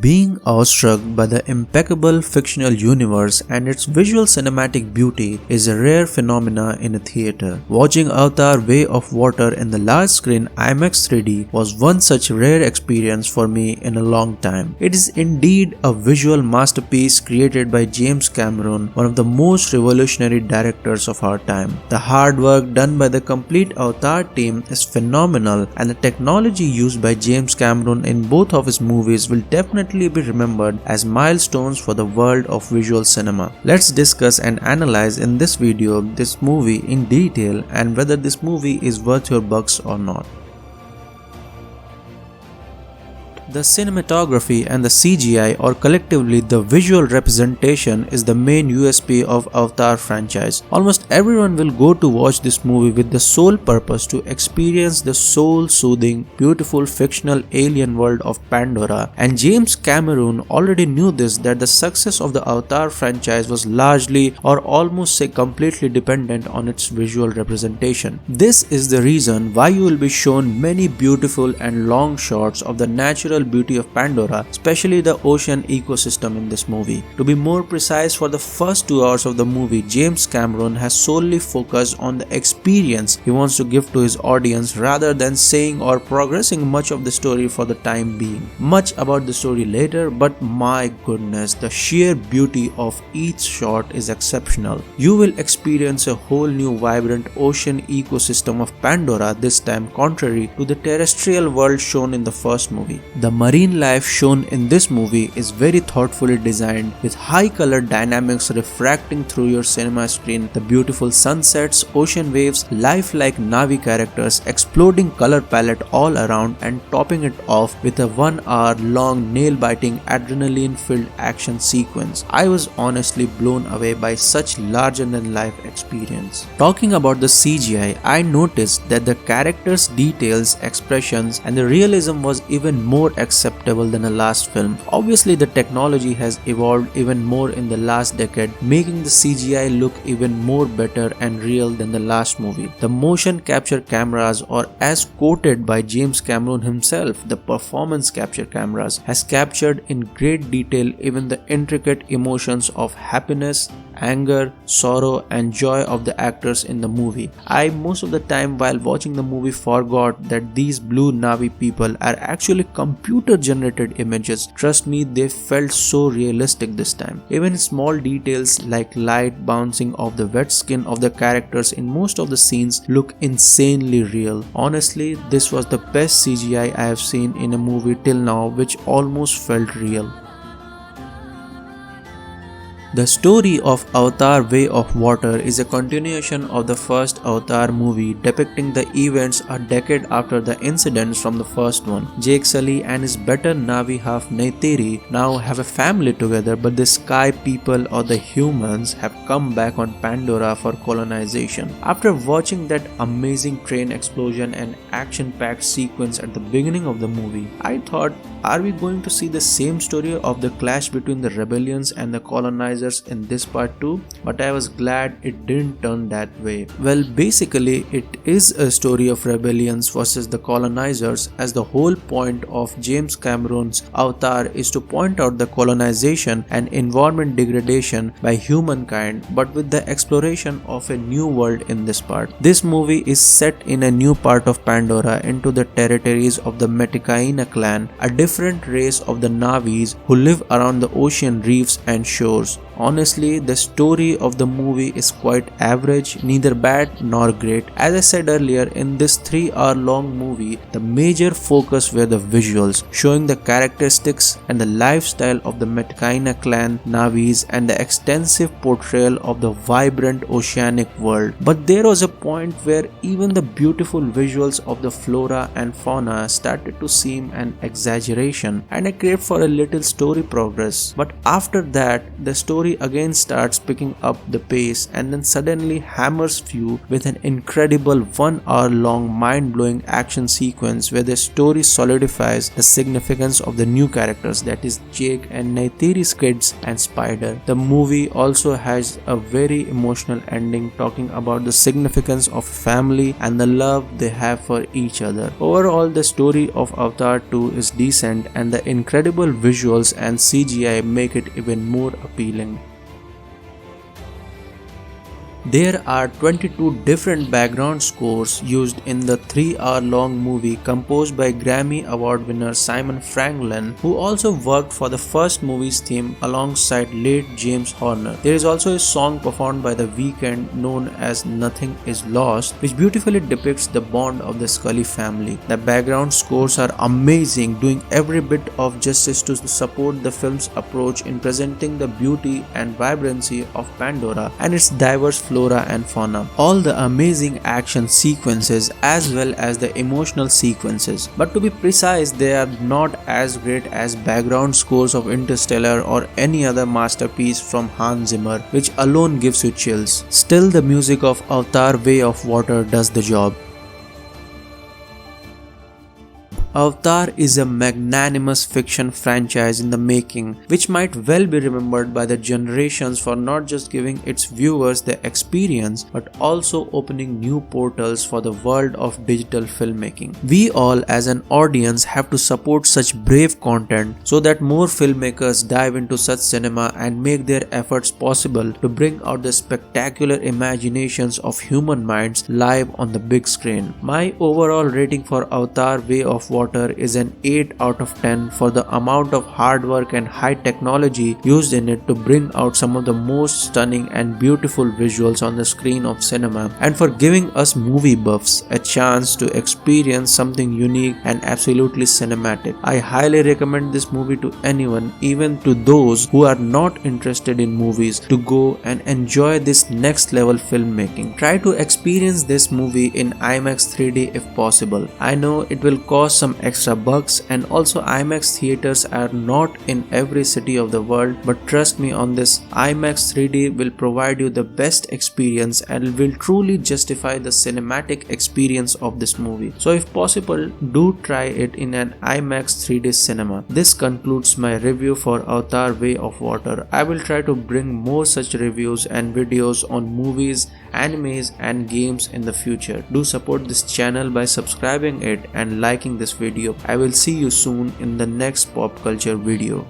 Being awestruck by the impeccable fictional universe and its visual cinematic beauty is a rare phenomena in a theater. Watching Avatar: Way of Water in the large screen IMAX 3D was one such rare experience for me in a long time. It is indeed a visual masterpiece created by James Cameron, one of the most revolutionary directors of our time. The hard work done by the complete Avatar team is phenomenal, and the technology used by James Cameron in both of his movies will definitely be remembered as milestones for the world of visual cinema. Let's discuss and analyze in this video this movie in detail and whether this movie is worth your bucks or not. The cinematography and the CGI, or collectively the visual representation, is the main USP of Avatar franchise. Almost everyone will go to watch this movie with the sole purpose to experience the soul-soothing, beautiful fictional alien world of Pandora, and James Cameron already knew this, that the success of the Avatar franchise was largely or almost say completely dependent on its visual representation. This is the reason why you will be shown many beautiful and long shots of the natural beauty of Pandora, especially the ocean ecosystem in this movie. To be more precise, for the first 2 hours of the movie, James Cameron has solely focused on the experience he wants to give to his audience rather than saying or progressing much of the story for the time being. Much about the story later, but my goodness, the sheer beauty of each shot is exceptional. You will experience a whole new vibrant ocean ecosystem of Pandora this time, contrary to the terrestrial world shown in the first movie. The marine life shown in this movie is very thoughtfully designed, with high color dynamics refracting through your cinema screen, the beautiful sunsets, ocean waves, lifelike Navi characters, exploding color palette all around, and topping it off with a 1 hour long nail-biting adrenaline-filled action sequence. I was honestly blown away by such larger-than-life experience. Talking about the CGI, I noticed that the characters' details, expressions, and the realism was even more acceptable than the last film. Obviously, the technology has evolved even more in the last decade, making the CGI look even more better and real than the last movie. The motion capture cameras, or as quoted by James Cameron himself, the performance capture cameras, has captured in great detail even the intricate emotions of happiness, anger, sorrow, and joy of the actors in the movie. I most of the time while watching the movie forgot that these blue Navi people are actually computer generated images. Trust me, they felt so realistic this time. Even small details like light bouncing off the wet skin of the characters in most of the scenes look insanely real. Honestly, this was the best CGI I have seen in a movie till now, which almost felt real. The story of Avatar: Way of Water is a continuation of the first Avatar movie, depicting the events a decade after the incidents from the first one. Jake Sully and his better Navi half Neytiri now have a family together, but the sky people or the humans have come back on Pandora for colonization. After watching that amazing train explosion and action-packed sequence at the beginning of the movie, I thought, are we going to see the same story of the clash between the rebellions and the colonizers in this part too? But I was glad it didn't turn that way. Well, basically it is a story of rebellions versus the colonizers, as the whole point of James Cameron's Avatar is to point out the colonization and environment degradation by humankind, but with the exploration of a new world in this part. This movie is set in a new part of Pandora, into the territories of the Metikaina clan, a different race of the Navis who live around the ocean reefs and shores. Honestly, the story of the movie is quite average, neither bad nor great. As I said earlier, in this 3-hour long movie, the major focus were the visuals, showing the characteristics and the lifestyle of the Metikaina clan Navis and the extensive portrayal of the vibrant oceanic world. But there was a point where even the beautiful visuals of the flora and fauna started to seem an exaggeration, and I craved for a little story progress. But after that, the story story again starts picking up the pace and then suddenly hammers you with an incredible 1 hour long mind-blowing action sequence where the story solidifies the significance of the new characters, that is Jake and Neytiri's kids and Spider. The movie also has a very emotional ending talking about the significance of family and the love they have for each other. Overall, the story of Avatar 2 is decent and the incredible visuals and CGI make it even more appealing. There are 22 different background scores used in the 3-hour-long movie composed by Grammy Award winner Simon Franklin, who also worked for the first movie's theme alongside late James Horner. There is also a song performed by The Weeknd known as Nothing Is Lost, which beautifully depicts the bond of the Scully family. The background scores are amazing, doing every bit of justice to support the film's approach in presenting the beauty and vibrancy of Pandora and its diverse flora and fauna. All the amazing action sequences as well as the emotional sequences. But to be precise, they are not as great as background scores of Interstellar or any other masterpiece from Hans Zimmer, which alone gives you chills. Still, the music of Avatar: Way of Water does the job. Avatar is a magnanimous fiction franchise in the making, which might well be remembered by the generations for not just giving its viewers the experience, but also opening new portals for the world of digital filmmaking. We all as an audience have to support such brave content so that more filmmakers dive into such cinema and make their efforts possible to bring out the spectacular imaginations of human minds live on the big screen. My overall rating for Avatar: Way of Water is an 8 out of 10 for the amount of hard work and high technology used in it to bring out some of the most stunning and beautiful visuals on the screen of cinema, and for giving us movie buffs a chance to experience something unique and absolutely cinematic. I highly recommend this movie to anyone, even to those who are not interested in movies, to go and enjoy this next level filmmaking. Try to experience this movie in IMAX 3D if possible. I know it will cost some extra bucks, and also IMAX theaters are not in every city of the world, but trust me on this, IMAX 3D will provide you the best experience and will truly justify the cinematic experience of this movie. So if possible, do try it in an IMAX 3D cinema. This concludes my review for Avatar: Way of Water. I will try to bring more such reviews and videos on movies, animes and games in the future. Do support this channel by subscribing it and liking this video. I will see you soon in the next pop culture video.